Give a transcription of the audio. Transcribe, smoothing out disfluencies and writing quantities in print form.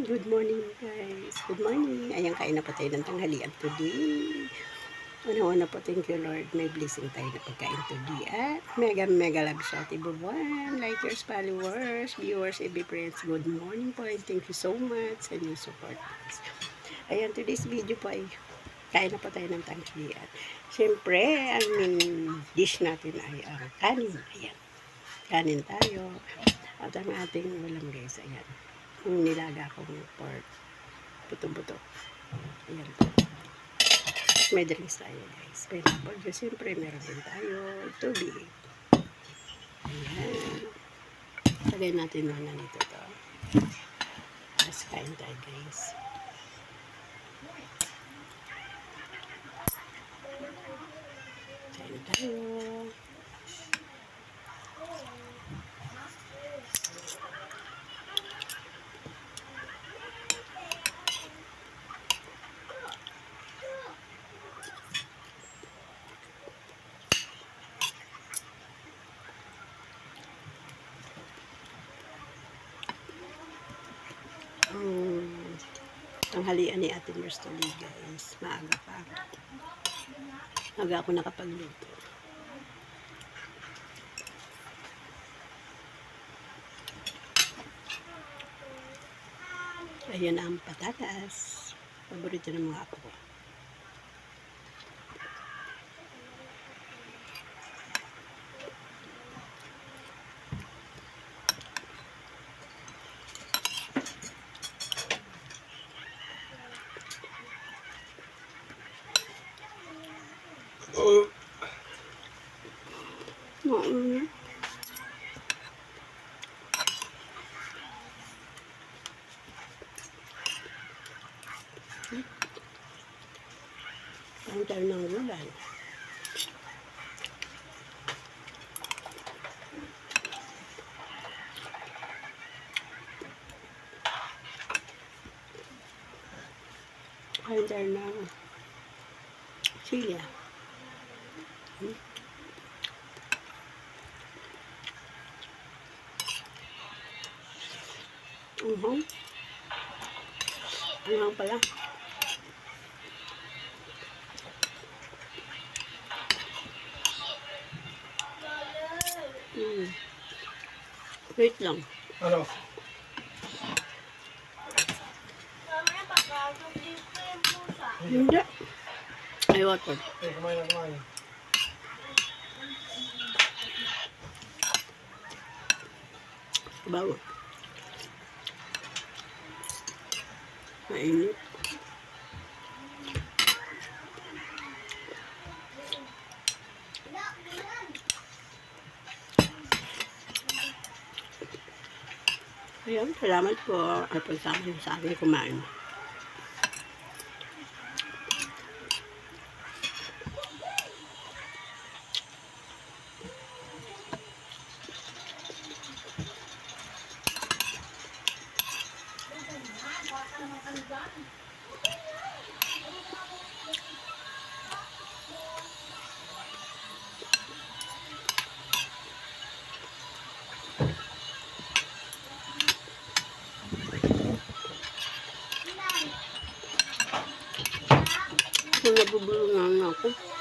Good morning guys. Good morning. Ayan, kain na po tayo ng tanghalian today. Una-una po, thank you Lord. May blessing tayo na pagkain today. At mega love shout everyone. Likers, followers, viewers, every friends. Good morning po and thank you so much sa inyong support. Ayan, today's video po ay kain na po tayo ng tanghalian. Siyempre, ang main dish natin ay ang kanin. Ayan. Kanin tayo. At ang ating ulam guys, ayan. Yung nilaga kong pork. Puto-puto. Ayan po. May drinks tayo guys. Pineapple juice. Siyempre meron din tayo tubig. Ayan. Lagay natin muna nito to. Tapos kain tayo guys. Kain tayo. Tanghalian ni Ate Merstoli guys. Maaga pa. Maaga ako nakapagluto. Ayan ang patatas. Paborito ng mga apo. Ang tayo ng gulay. Ang tayo ng silya. Ano pala? Wait lang. Ano? Hindi. Ay, water. Eh, kumain na kumain. Bago. Mainit. Ayan, salamat po at pagsama niyo sa akin kumain. Kung nabubulungan ako.